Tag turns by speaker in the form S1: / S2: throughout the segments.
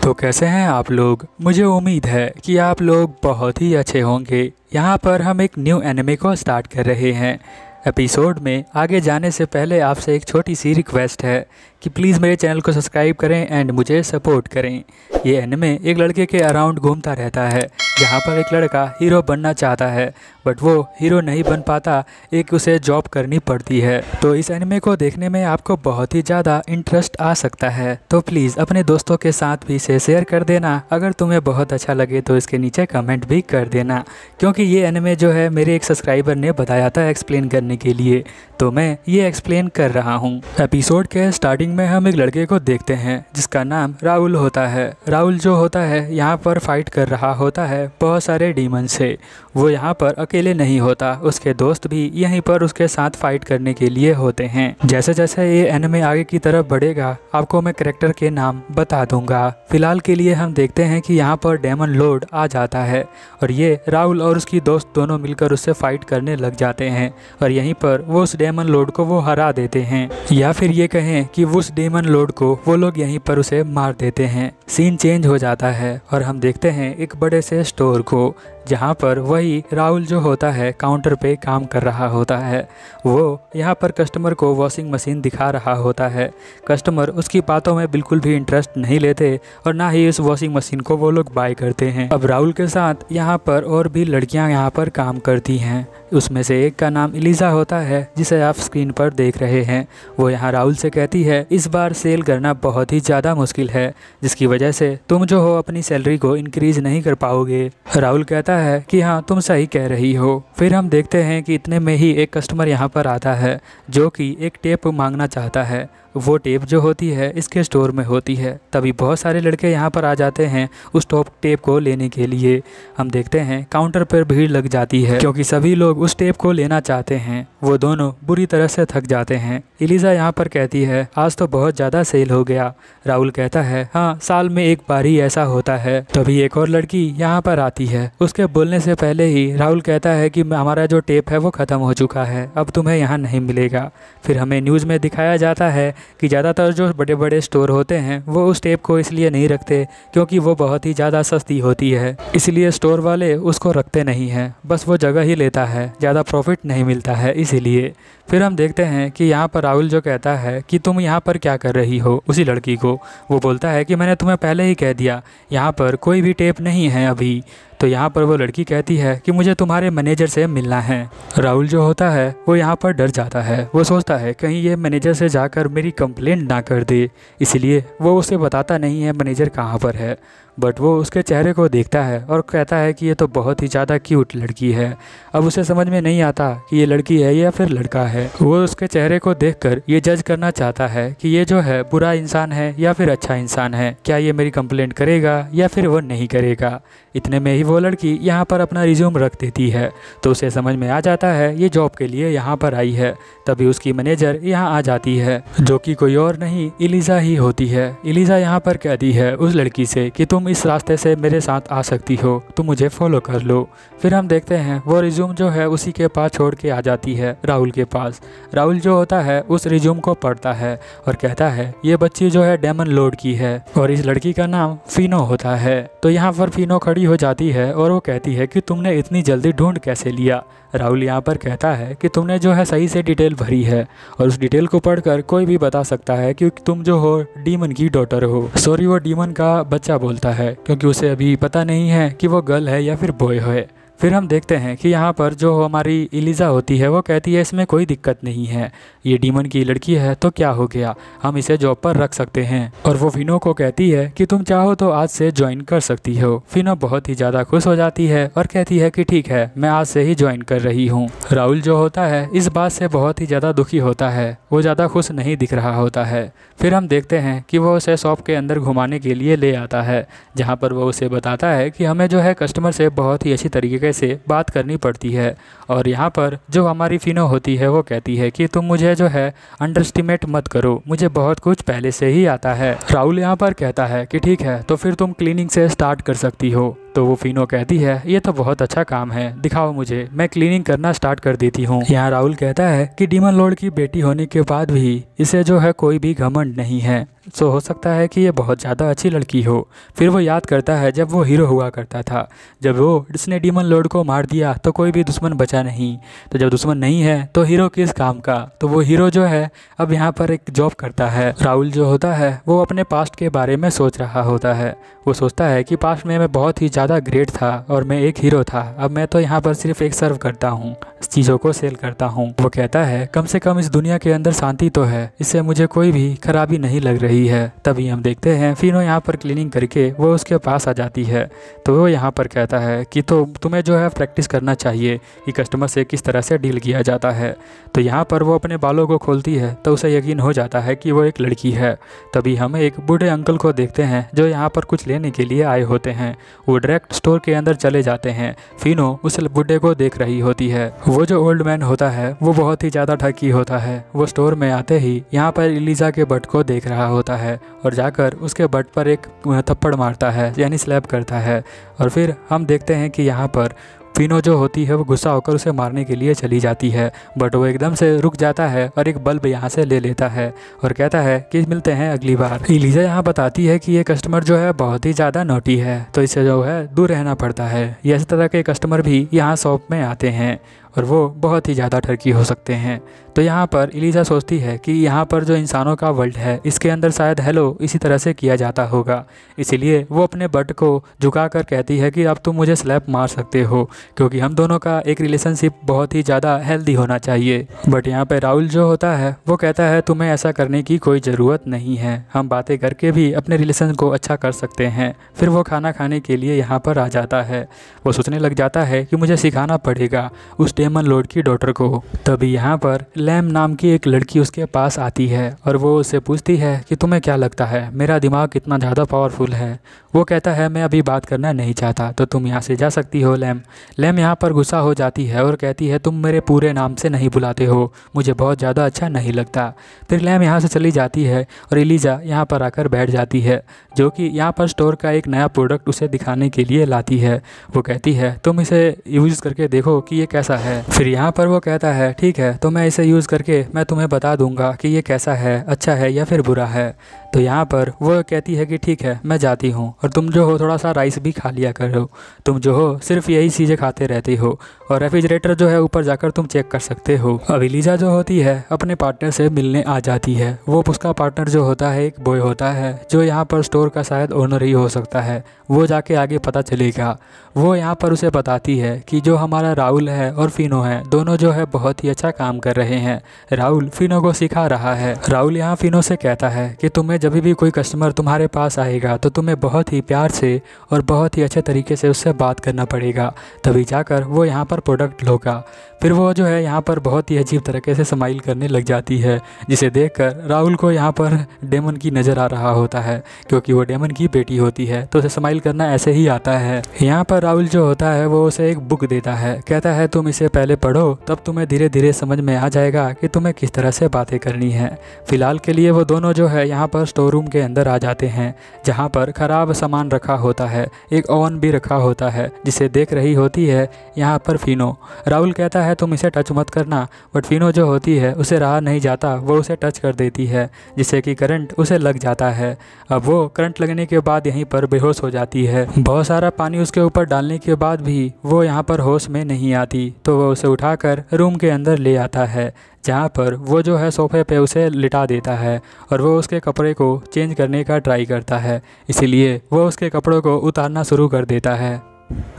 S1: तो कैसे हैं आप लोग। मुझे उम्मीद है कि आप लोग बहुत ही अच्छे होंगे। यहाँ पर हम एक न्यू एनिमे को स्टार्ट कर रहे हैं। एपिसोड में आगे जाने से पहले आपसे एक छोटी सी रिक्वेस्ट है कि प्लीज़ मेरे चैनल को सब्सक्राइब करें एंड मुझे सपोर्ट करें। ये एनिमे एक लड़के के अराउंड घूमता रहता है, जहाँ पर एक लड़का हीरो बनना चाहता है बट वो हीरो नहीं बन पाता, एक उसे जॉब करनी पड़ती है। तो इस एनिमे को देखने में आपको बहुत ही ज़्यादा इंटरेस्ट आ सकता है, तो प्लीज़ अपने दोस्तों के साथ भी इसे शेयर कर देना। अगर तुम्हें बहुत अच्छा लगे तो इसके नीचे कमेंट भी कर देना, क्योंकि ये एनिमे जो है मेरे एक सब्सक्राइबर ने बताया था एक्सप्लेन करने के लिए, तो मैं ये एक्सप्लेन कर रहा हूँ। एपिसोड के स्टार्टिंग में हम एक लड़के को देखते हैं जिसका नाम राहुल होता है। राहुल जो होता है यहाँ पर फाइट कर रहा होता है बहुत सारे डीमन से। वो यहाँ पर अकेले नहीं होता, उसके दोस्त भी यहीं पर उसके साथ फाइट करने के लिए होते हैं। जैसे जैसे ये एनिमे आगे की तरफ बढ़ेगा आपको मैं कैरेक्टर के नाम बता दूंगा। फिलहाल के लिए हम देखते हैं कि यहाँ पर डेमन लॉर्ड आ जाता है और ये राहुल और उसकी दोस्त दोनों मिलकर उससे फाइट करने लग जाते हैं और यहीं पर वो उस डेमन लॉर्ड को वो हरा देते हैं, या फिर ये कहें कि उस डेमन लॉर्ड को वो लोग यहीं पर उसे मार देते हैं। सीन चेंज हो जाता है और हम देखते हैं एक बड़े से स्टोर को, जहाँ पर वही राहुल जो होता है काउंटर पे काम कर रहा होता है। वो यहाँ पर कस्टमर को वॉशिंग मशीन दिखा रहा होता है। कस्टमर उसकी बातों में बिल्कुल भी इंटरेस्ट नहीं लेते और ना ही उस वॉशिंग मशीन को वो लोग बाय करते हैं। अब राहुल के साथ यहाँ पर और भी लड़कियाँ यहाँ पर काम करती हैं। उसमें से एक का नाम एलिजा होता है जिसे आप स्क्रीन पर देख रहे हैं। वो यहाँ राहुल से कहती है इस बार सेल करना बहुत ही ज़्यादा मुश्किल है, जिसकी वजह से तुम जो हो अपनी सैलरी को इंक्रीज नहीं कर पाओगे। राहुल कहता है कि हाँ तुम सही कह रही हो। फिर हम देखते हैं कि इतने में ही एक कस्टमर यहाँ पर आता है जो कि एक टेप मांगना चाहता है। वो टेप जो होती है इसके स्टोर में होती है। तभी बहुत सारे लड़के यहाँ पर आ जाते हैं उस टेप को लेने के लिए। हम देखते हैं काउंटर पर भीड़ लग जाती है क्योंकि सभी लोग उस टेप को लेना चाहते हैं। वो दोनों बुरी तरह से थक जाते हैं। एलिजा यहाँ पर कहती है आज तो बहुत ज़्यादा सेल हो गया। राहुल कहता है हाँ साल में एक बार ही ऐसा होता है। तभी एक और लड़की यहाँ पर आती है। उसके बोलने से पहले ही राहुल कहता है कि हमारा जो टेप है वो ख़त्म हो चुका है, अब तुम्हें यहाँ नहीं मिलेगा। फिर हमें न्यूज़ में दिखाया जाता है कि ज़्यादातर जो बड़े बड़े स्टोर होते हैं वो उस टेप को इसलिए नहीं रखते क्योंकि वो बहुत ही ज़्यादा सस्ती होती है, इसलिए स्टोर वाले उसको रखते नहीं हैं, बस वो जगह ही लेता है, ज़्यादा प्रॉफिट नहीं मिलता है इसीलिए। फिर हम देखते हैं कि यहाँ पर राहुल जो कहता है कि तुम यहाँ पर क्या कर रही हो उसी लड़की को। वो बोलता है कि मैंने तुम्हें पहले ही कह दिया यहाँ पर कोई भी टेप नहीं है अभी। तो यहाँ पर वो लड़की कहती है कि मुझे तुम्हारे मैनेजर से मिलना है। राहुल जो होता है वो यहाँ पर डर जाता है। वो सोचता है कहीं ये मैनेजर से जाकर मेरी कंप्लेंट ना कर दे, इसलिए वो उसे बताता नहीं है मैनेजर कहाँ पर है। बट वो उसके चेहरे को देखता है और कहता है कि ये तो बहुत ही ज़्यादा क्यूट लड़की है। अब उसे समझ में नहीं आता कि ये लड़की है या फिर लड़का है। वो उसके चेहरे को देखकर ये जज करना चाहता है कि ये जो है बुरा इंसान है या फिर अच्छा इंसान है, क्या ये मेरी कंप्लेंट करेगा या फिर वो नहीं करेगा। इतने में ही वो लड़की यहाँ पर अपना रिज्यूम रख देती है, तो उसे समझ में आ जाता है ये जॉब के लिए यहाँ पर आई है। तभी उसकी मैनेजर यहाँ आ जाती है जो कि कोई और नहीं एलिजा ही होती है। एलिजा यहाँ पर कहती है उस लड़की से कि तुम इस रास्ते से मेरे साथ आ सकती हो, तुम मुझे फॉलो कर लो। फिर हम देखते हैं वो रिज्यूम जो है उसी के पास छोड़ के आ जाती है राहुल के पास। राहुल जो होता है उस रिज्यूम को पढ़ता है और कहता है ये बच्ची जो है डेमन लॉर्ड की है और इस लड़की का नाम फिनो होता है। तो यहाँ पर फिनो खड़ी हो जाती है और वो कहती है कि तुमने इतनी जल्दी ढूंढ कैसे लिया। राहुल यहाँ पर कहता है कि तुमने जो है सही से डिटेल भरी है और उस डिटेल को पढ़कर कोई भी बता सकता है कि तुम जो हो डीमन की डॉटर हो। सॉरी, वो डीमन का बच्चा बोलता है क्योंकि उसे अभी पता नहीं है कि वो गर्ल है या फिर बॉय है। फिर हम देखते हैं कि यहाँ पर जो हमारी एलिजा होती है वो कहती है इसमें कोई दिक्कत नहीं है, ये डीमन की लड़की है तो क्या हो गया, हम इसे जॉब पर रख सकते हैं। और वो फिनो को कहती है कि तुम चाहो तो आज से ज्वाइन कर सकती हो। फिनो बहुत ही ज़्यादा खुश हो जाती है और कहती है कि ठीक है मैं आज से ही ज्वाइन कर रही हूँ। राहुल जो होता है इस बात से बहुत ही ज़्यादा दुखी होता है, वो ज़्यादा खुश नहीं दिख रहा होता है। फिर हम देखते हैं कि वो उसे शॉप के अंदर घुमाने के लिए ले आता है, जहाँ पर वो उसे बताता है कि हमें जो है कस्टमर से बहुत ही अच्छी तरीके से बात करनी पड़ती है। और यहाँ पर जो हमारी फिनो होती है वो कहती है कि तुम मुझे जो है अंडरस्टिमेट मत करो, मुझे बहुत कुछ पहले से ही आता है। राहुल यहाँ पर कहता है कि ठीक है तो फिर तुम क्लीनिंग से स्टार्ट कर सकती हो। तो वो फिनो कहती है ये तो बहुत अच्छा काम है, दिखाओ मुझे, मैं क्लीनिंग करना स्टार्ट कर देती हूँ। यहाँ राहुल कहता है कि डीमन लॉर्ड की बेटी होने के बाद भी इसे जो है कोई भी घमंड नहीं है, सो हो सकता है कि ये बहुत ज़्यादा अच्छी लड़की हो। फिर वो याद करता है जब वो हीरो हुआ करता था, जब वो इसने डीमन लॉर्ड को मार दिया तो कोई भी दुश्मन बचा नहीं, तो जब दुश्मन नहीं है तो हीरो किस काम का। तो वो हीरो जो है अब यहाँ पर एक जॉब करता है। राहुल जो होता है वो अपने पास्ट के बारे में सोच रहा होता है। वो सोचता है कि पास्ट में मैं बहुत ही ज़्यादा ग्रेट था और मैं एक हीरो था, अब मैं तो यहाँ पर सिर्फ एक सर्व करता हूँ, चीज़ों को सेल करता हूँ। वो कहता है कम से कम इस दुनिया के अंदर शांति तो है, इससे मुझे कोई भी खराबी नहीं लग रही है। तभी हम देखते हैं फिनो यहाँ पर क्लीनिंग करके वो उसके पास आ जाती है। तो वो यहाँ पर कहता है कि तो तुम्हें जो है प्रैक्टिस करना चाहिए कि कस्टमर से किस तरह से डील किया जाता है। तो यहाँ पर वो अपने बालों को खोलती है तो उसे यकीन हो जाता है कि वो एक लड़की है। तभी हम एक बूढ़े अंकल को देखते हैं जो यहाँ पर कुछ लेने के लिए आए होते हैं। वो डायरेक्ट स्टोर के अंदर चले जाते हैं। फिनो उस बूढ़े को देख रही होती है। वो जो ओल्ड मैन होता है वो बहुत ही ज़्यादा ठगी होता है। वो स्टोर में आते ही यहाँ पर एलिजा के बट को देख रहा होता है और जाकर उसके बट पर एक थप्पड़ मारता है, यानी स्लैप करता है। और फिर हम देखते हैं कि यहाँ पर फिनो जो होती है वो गुस्सा होकर उसे मारने के लिए चली जाती है, बट वो एकदम से रुक जाता है और एक बल्ब यहाँ से ले लेता है और कहता है कि मिलते हैं अगली बार। एलिजा यहाँ बताती है कि ये कस्टमर जो है बहुत ही ज़्यादा नोटी है, तो इसे जो है दूर रहना पड़ता है। ये इस तरह के कस्टमर भी यहाँ शॉप में आते हैं और वो बहुत ही ज़्यादा ठगी हो सकते हैं। तो यहाँ पर एलिजा सोचती है कि यहाँ पर जो इंसानों का वर्ल्ड है इसके अंदर शायद हेलो इसी तरह से किया जाता होगा, इसीलिए वो अपने बट को झुकाकर कहती है कि अब तुम मुझे स्लैप मार सकते हो, क्योंकि हम दोनों का एक रिलेशनशिप बहुत ही ज़्यादा हेल्दी होना चाहिए। बट यहाँ पर राहुल जो होता है वो कहता है तुम्हें ऐसा करने की कोई ज़रूरत नहीं है, हम बातें करके भी अपने रिलेशन को अच्छा कर सकते हैं। फिर वो खाना खाने के लिए यहाँ पर आ जाता है। वो सोचने लग जाता है कि मुझे सिखाना पड़ेगा उस डेमन लॉर्ड की डॉटर को। तभी यहाँ पर लैम नाम की एक लड़की उसके पास आती है और वो उससे पूछती है कि तुम्हें क्या लगता है मेरा दिमाग कितना ज़्यादा पावरफुल है। वो कहता है मैं अभी बात करना नहीं चाहता, तो तुम यहाँ से जा सकती हो लैम। लैम यहाँ पर गुस्सा हो जाती है और कहती है तुम मेरे पूरे नाम से नहीं बुलाते हो, मुझे बहुत ज़्यादा अच्छा नहीं लगता। फिर लैम यहाँ से चली जाती है और एलिजा यहाँ पर आकर बैठ जाती है, जो कि यहाँ पर स्टोर का एक नया प्रोडक्ट उसे दिखाने के लिए लाती है। वो कहती है तुम इसे यूज़ करके देखो कि ये कैसा है। फिर यहाँ पर वो कहता है ठीक है, तो मैं इसे यूज़ करके मैं तुम्हें बता दूंगा कि ये कैसा है, अच्छा है या फिर बुरा है। तो यहाँ पर वो कहती है कि ठीक है मैं जाती हूँ, और तुम जो हो थोड़ा सा राइस भी खा लिया करो, तुम जो हो सिर्फ यही चीज़ें खाते रहते हो, और रेफ्रिजरेटर जो है ऊपर जाकर तुम चेक कर सकते हो। अब एलिजा जो होती है अपने पार्टनर से मिलने आ जाती है। वो उसका पार्टनर जो होता है एक बॉय होता है जो यहाँ पर स्टोर का शायद ओनर ही हो सकता है। वो जाके आगे पता चलेगा। वो यहाँ पर उसे बताती है कि जो हमारा राहुल है और फिनो है दोनों जो है बहुत ही अच्छा काम कर रहे हैं। राहुल फिनो को सिखा रहा है। राहुल यहाँ फिनो से कहता है कि तुम्हें जब भी कोई कस्टमर तुम्हारे पास आएगा तो तुम्हें बहुत ही प्यार से और बहुत ही अच्छे तरीके से उससे बात करना पड़ेगा, तभी जाकर वो यहाँ पर प्रोडक्ट लोगा। फिर वो जो है यहाँ पर बहुत ही अजीब तरीके से स्माइल करने लग जाती है, जिसे देखकर राहुल को यहाँ पर डेमन की नज़र आ रहा होता है, क्योंकि वो डेमन की बेटी होती है तो उसे स्माइल करना ऐसे ही आता है। यहाँ पर राहुल जो होता है वो उसे एक बुक देता है, कहता है तुम इसे पहले पढ़ो, तब तुम्हें धीरे धीरे समझ में आ जाएगा कि तुम्हें किस तरह से बातें करनी है। फिलहाल के लिए वो दोनों जो है यहाँ पर स्टोर रूम के अंदर आ जाते हैं, जहाँ पर ख़राब सामान रखा होता है। एक ओवन भी रखा होता है जिसे देख रही होती है यहाँ पर फिनो। राहुल कहता है तुम इसे टच मत करना, बट फिनो जो होती है उसे रहा नहीं जाता, वो उसे टच कर देती है जिससे कि करंट उसे लग जाता है। अब वो करंट लगने के बाद यहीं पर बेहोश हो जाती है। बहुत सारा पानी उसके ऊपर डालने के बाद भी वो यहाँ पर होश में नहीं आती, तो वो उसे उठाकर रूम के अंदर ले आता है, जहाँ पर वो जो है सोफे पे उसे लिटा देता है और वो उसके कपड़े को चेंज करने का ट्राई करता है, इसीलिए वो उसके कपड़ों को उतारना शुरू कर देता है।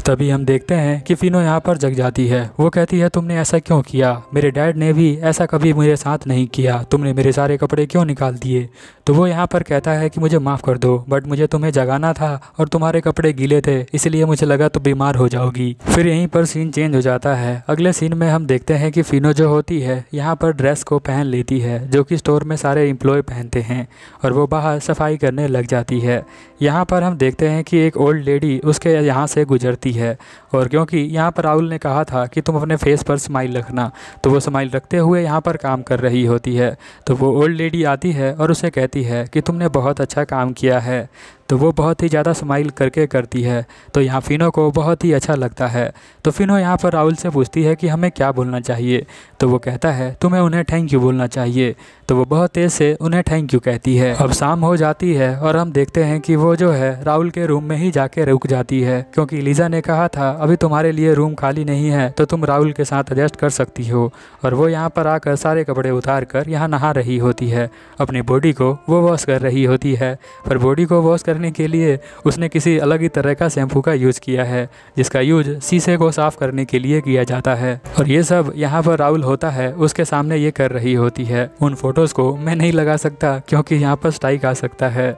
S1: तभी हम देखते हैं कि फिनो यहाँ पर जग जाती है। वो कहती है तुमने ऐसा क्यों किया, मेरे डैड ने भी ऐसा कभी मेरे साथ नहीं किया, तुमने मेरे सारे कपड़े क्यों निकाल दिए। तो वो यहाँ पर कहता है कि मुझे माफ़ कर दो, बट मुझे तुम्हें जगाना था और तुम्हारे कपड़े गीले थे, इसलिए मुझे लगा तो बीमार हो जाओगी। फिर यहीं पर सीन चेंज हो जाता है। अगले सीन में हम देखते हैं कि फिनो जो होती है यहाँ पर ड्रेस को पहन लेती है जो कि स्टोर में सारे एम्प्लॉय पहनते हैं, और वो बाहर सफाई करने लग जाती है। यहाँ पर हम देखते हैं कि एक ओल्ड लेडी उसके यहाँ से गुजरती है, और क्योंकि यहाँ पर राहुल ने कहा था कि तुम अपने फेस पर स्माइल रखना, तो वो स्माइल रखते हुए यहाँ पर काम कर रही होती है। तो वो ओल्ड लेडी आती है और उसे कहती है कि तुमने बहुत अच्छा काम किया है। तो वो बहुत ही ज़्यादा स्माइल करके करती है। तो यहाँ फिनो को बहुत ही अच्छा लगता है। तो फिनो यहाँ पर राहुल से पूछती है कि हमें क्या बोलना चाहिए। तो वो कहता है तुम्हें उन्हें थैंक यू बोलना चाहिए। तो वो बहुत तेज़ से उन्हें थैंक यू कहती है। अब शाम हो जाती है और हम देखते हैं कि वो जो है राहुल के रूम में ही जाके रुक जाती है, क्योंकि लीजा ने कहा था अभी तुम्हारे लिए रूम खाली नहीं है तो तुम राहुल के साथ एडजस्ट कर सकती हो। और वो यहाँ पर आकर सारे कपड़े उतार कर यहाँ नहा रही होती है। अपनी बॉडी को वो वॉश कर रही होती है, पर बॉडी को वॉश करने के लिए उसने किसी अलग ही तरह का शैम्पू का यूज़ किया है, जिसका यूज शीशे को साफ करने के लिए किया जाता है। और ये सब यहाँ पर राहुल होता है उसके सामने ये कर रही होती है। उन फोटोज़ को मैं नहीं लगा सकता क्योंकि यहाँ पर स्ट्राइक आ सकता है।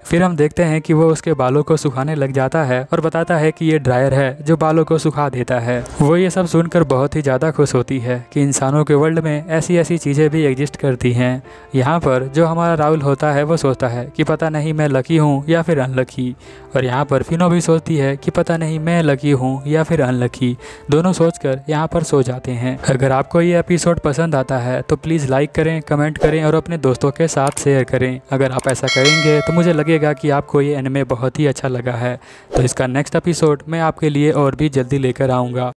S1: फिर हम देखते हैं कि वो उसके बालों को सुखाने लग जाता है और बताता है कि ये ड्रायर है जो बालों को सुखा देता है। वो ये सब सुनकर बहुत ही ज़्यादा खुश होती है कि इंसानों के वर्ल्ड में ऐसी ऐसी चीज़ें भी एग्जिस्ट करती हैं। यहाँ पर जो हमारा राहुल होता है वो सोचता है कि पता नहीं मैं लकी हूँ या फिर अनलकी। और यहाँ पर फिनो भी सोचती है कि पता नहीं मैं लकी हूँ या फिर अनलकी। दोनों सोचकर यहाँ पर सो जाते हैं। अगर आपको ये एपिसोड पसंद आता है तो प्लीज़ लाइक करें, कमेंट करें और अपने दोस्तों के साथ शेयर करें। अगर आप ऐसा करेंगे तो मुझे लगेगा कि आपको ये एनिमे बहुत ही अच्छा लगा है। तो इसका नेक्स्ट एपिसोड मैं आपके लिए और भी जल्दी लेकर आऊँगा।